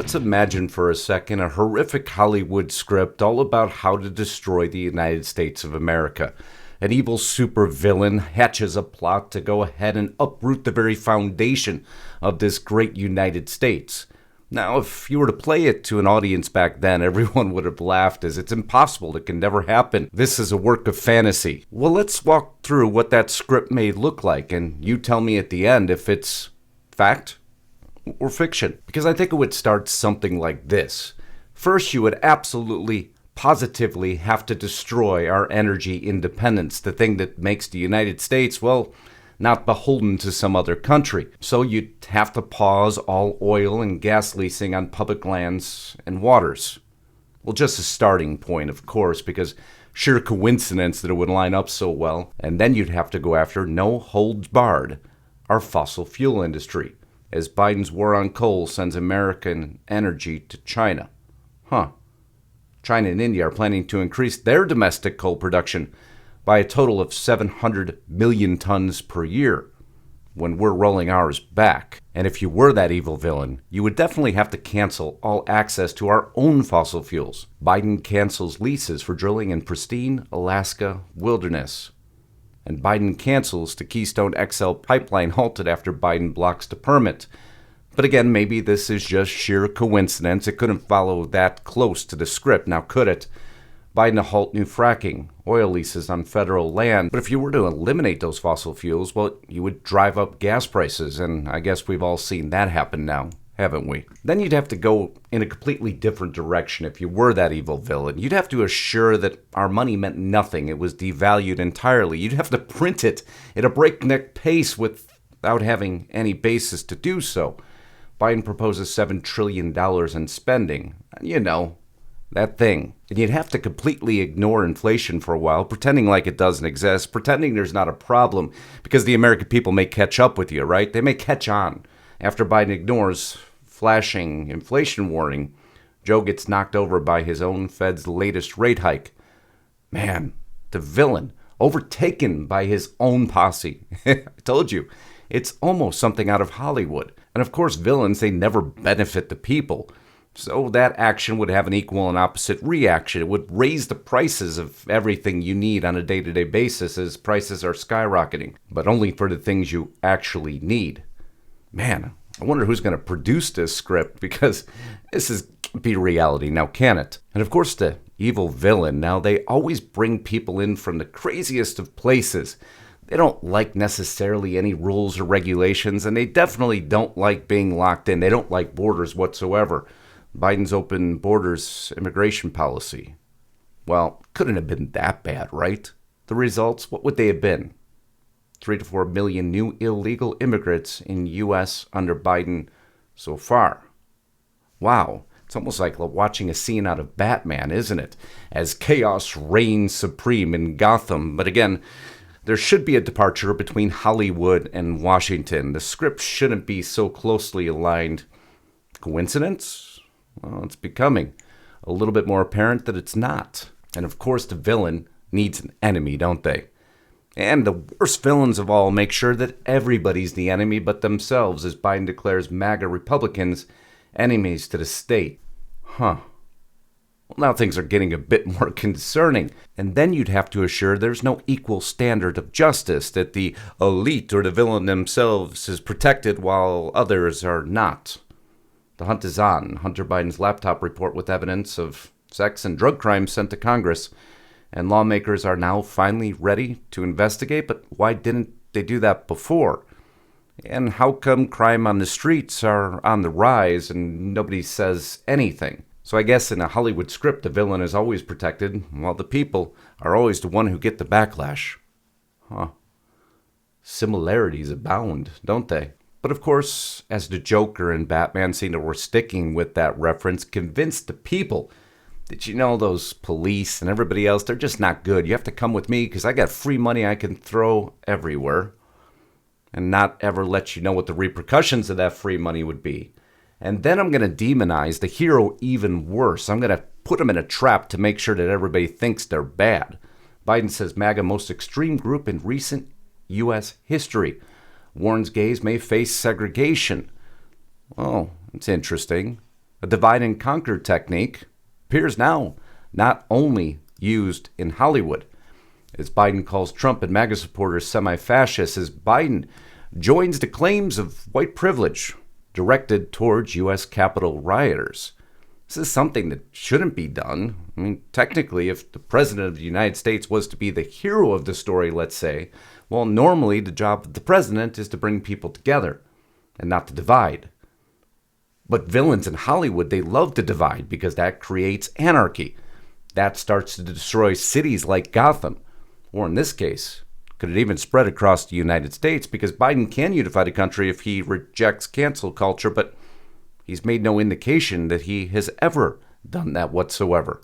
Let's imagine for a second a horrific Hollywood script all about how to destroy the United States of America. An evil supervillain hatches a plot to go ahead and uproot the very foundation of this great United States. Now, if you were to play it to an audience back then, everyone would have laughed as it's impossible, it can never happen. This is a work of fantasy. Well, let's walk through what that script may look like, and you tell me at the end if it's fact or fiction. Because I think it would start something like this. First, you would absolutely, positively have to destroy our energy independence, the thing that makes the United States, well, not beholden to some other country. So you'd have to pause all oil and gas leasing on public lands and waters. Well, just a starting point, of course, because sheer coincidence that it would line up so well. And then you'd have to go after, no holds barred, our fossil fuel industry, as Biden's war on coal sends American energy to China. China and India are planning to increase their domestic coal production by a total of 700 million tons per year when we're rolling ours back. And if you were that evil villain, you would definitely have to cancel all access to our own fossil fuels. Biden cancels leases for drilling in pristine Alaska wilderness. And Biden cancels the Keystone XL pipeline halted after Biden blocks the permit. But again, maybe this is just sheer coincidence. It couldn't follow that close to the script, now could it? Biden to halt new fracking, oil leases on federal land. But if you were to eliminate those fossil fuels, well, you would drive up gas prices, and I guess we've all seen that happen now, haven't we? Then you'd have to go in a completely different direction if you were that evil villain. You'd have to assure that our money meant nothing. It was devalued entirely. You'd have to print it at a breakneck pace without having any basis to do so. Biden proposes $7 trillion in spending. You know, that thing. And you'd have to completely ignore inflation for a while, pretending like it doesn't exist, pretending there's not a problem, because the American people may catch up with you, right? They may catch on. After Biden ignores flashing inflation warning, Joe gets knocked over by his own Fed's latest rate hike. Man, the villain, overtaken by his own posse. I told you, it's almost something out of Hollywood. And of course, villains, they never benefit the people. So that action would have an equal and opposite reaction. It would raise the prices of everything you need on a day-to-day basis as prices are skyrocketing, but only for the things you actually need. Man, I wonder who's going to produce this script, because this is be reality now, can it? And of course, the evil villain, now they always bring people in from the craziest of places. They don't like necessarily any rules or regulations, and they definitely don't like being locked in. They don't like borders whatsoever. Biden's open borders immigration policy. Well, couldn't have been that bad, right? The results, what would they have been? 3 to 4 million new illegal immigrants in U.S. under Biden so far. Wow, it's almost like watching a scene out of Batman, isn't it? As chaos reigns supreme in Gotham. But again, there should be a departure between Hollywood and Washington. The script shouldn't be so closely aligned. Coincidence? Well, it's becoming a little bit more apparent that it's not. And of course, the villain needs an enemy, don't they? And the worst villains of all make sure that everybody's the enemy but themselves, as Biden declares MAGA Republicans enemies to the state. Well, now things are getting a bit more concerning. And then you'd have to assure there's no equal standard of justice, that the elite or the villain themselves is protected while others are not. The hunt is on. Hunter Biden's laptop report with evidence of sex and drug crimes sent to Congress. And lawmakers are now finally ready to investigate, but why didn't they do that before? And how come crime on the streets are on the rise and nobody says anything? So I guess in a Hollywood script, the villain is always protected, while the people are always the one who get the backlash. Similarities abound, don't they? But of course, as the Joker and Batman seem to were sticking with that reference, convinced the people that, you know, those police and everybody else, they're just not good. You have to come with me because I got free money I can throw everywhere and not ever let you know what the repercussions of that free money would be. And then I'm going to demonize the hero even worse. I'm going to put them in a trap to make sure that everybody thinks they're bad. Biden says MAGA most extreme group in recent U.S. history. Warns gays may face segregation. Oh, it's interesting. A divide and conquer technique appears now not only used in Hollywood. As Biden calls Trump and MAGA supporters semi-fascists, as Biden joins the claims of white privilege directed towards U.S. Capitol rioters. This is something that shouldn't be done. I mean, technically, if the President of the United States was to be the hero of the story, let's say, well, normally the job of the President is to bring people together and not to divide. But villains in Hollywood, they love to divide because that creates anarchy. That starts to destroy cities like Gotham. Or in this case, could it even spread across the United States? Because Biden can unify the country if he rejects cancel culture, but he's made no indication that he has ever done that whatsoever.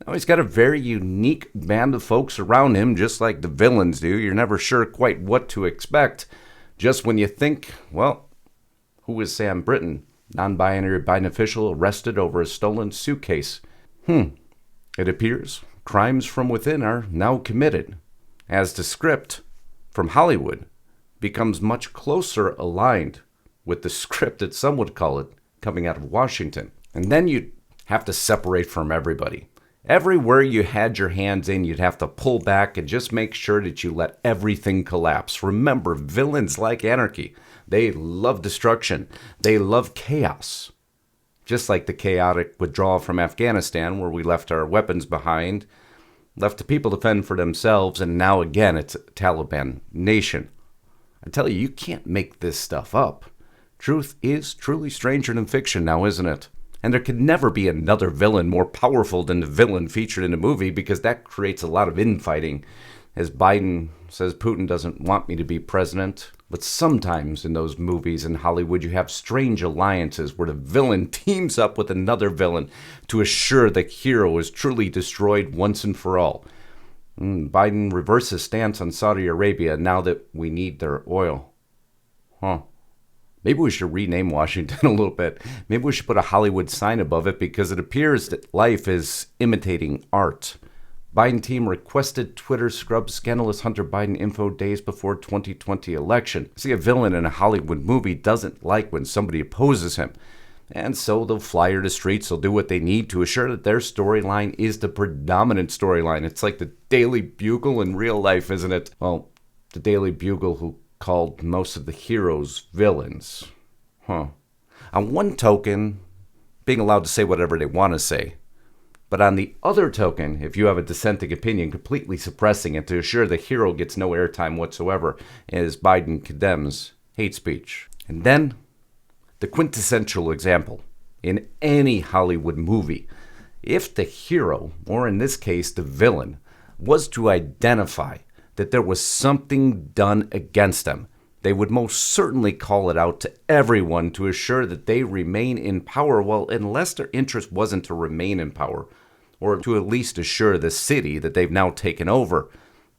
Now, he's got a very unique band of folks around him, just like the villains do. You're never sure quite what to expect. Just when you think, well, who is Sam Britton, non-binary Biden official arrested over a stolen suitcase? It appears crimes from within are now committed, as the script from Hollywood becomes much closer aligned with the script that some would call it coming out of Washington. And then you'd have to separate from everybody. Everywhere you had your hands in, you'd have to pull back and just make sure that you let everything collapse. Remember, villains like anarchy. They love destruction. They love chaos. Just like the chaotic withdrawal from Afghanistan, where we left our weapons behind, left the people to fend for themselves, and now again it's a Taliban nation. I tell you, you can't make this stuff up. Truth is truly stranger than fiction now, isn't it? And there could never be another villain more powerful than the villain featured in the movie, because that creates a lot of infighting. As Biden says, Putin doesn't want me to be president. But sometimes in those movies in Hollywood, you have strange alliances where the villain teams up with another villain to assure the hero is truly destroyed once and for all. Biden reverses stance on Saudi Arabia now that we need their oil. Maybe we should rename Washington a little bit. Maybe we should put a Hollywood sign above it, because it appears that life is imitating art. Biden team requested Twitter scrub scandalous Hunter Biden info days before 2020 election. See, a villain in a Hollywood movie doesn't like when somebody opposes him. And so they'll flyer the streets, they'll do what they need to assure that their storyline is the predominant storyline. It's like the Daily Bugle in real life, isn't it? Well, the Daily Bugle who called most of the heroes villains. On one token, being allowed to say whatever they want to say. But on the other token, if you have a dissenting opinion, completely suppressing it to assure the hero gets no airtime whatsoever, as Biden condemns hate speech. And then, the quintessential example. In any Hollywood movie, if the hero, or in this case the villain, was to identify that there was something done against them, they would most certainly call it out to everyone to assure that they remain in power. Well, unless their interest wasn't to remain in power, or to at least assure the city that they've now taken over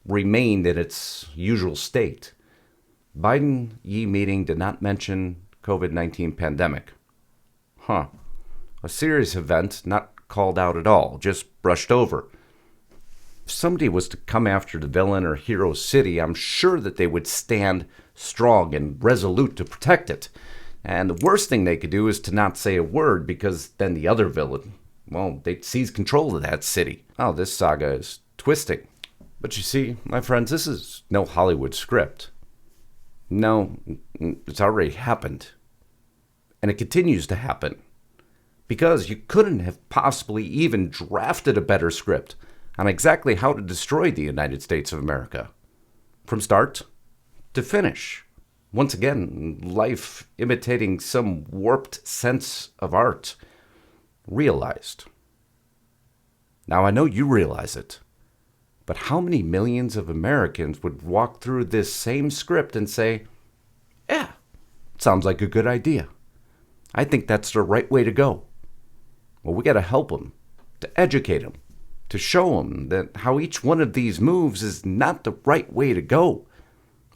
remained in its usual state. Biden Yi meeting did not mention COVID-19 pandemic. A serious event not called out at all, just brushed over. If somebody was to come after the villain or hero city, I'm sure that they would stand strong and resolute to protect it. And the worst thing they could do is to not say a word, because then the other villain, well, they'd seize control of that city. Oh, this saga is twisting. But you see, my friends, this is no Hollywood script. No, it's already happened. And it continues to happen. Because you couldn't have possibly even drafted a better script on exactly how to destroy the United States of America. From start to finish. Once again, life imitating some warped sense of art. Realized. Now, I know you realize it. But how many millions of Americans would walk through this same script and say, yeah, sounds like a good idea. I think that's the right way to go. Well, we got to help them, to educate them, to show them that how each one of these moves is not the right way to go.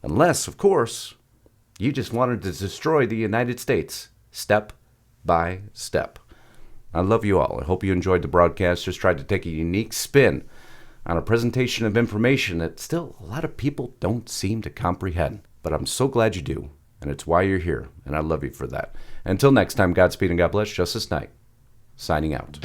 Unless, of course, you just wanted to destroy the United States, step by step. I love you all. I hope you enjoyed the broadcast. Just tried to take a unique spin on a presentation of information that still a lot of people don't seem to comprehend. But I'm so glad you do. And it's why you're here, and I love you for that. Until next time, Godspeed and God bless. Justus Knight, signing out.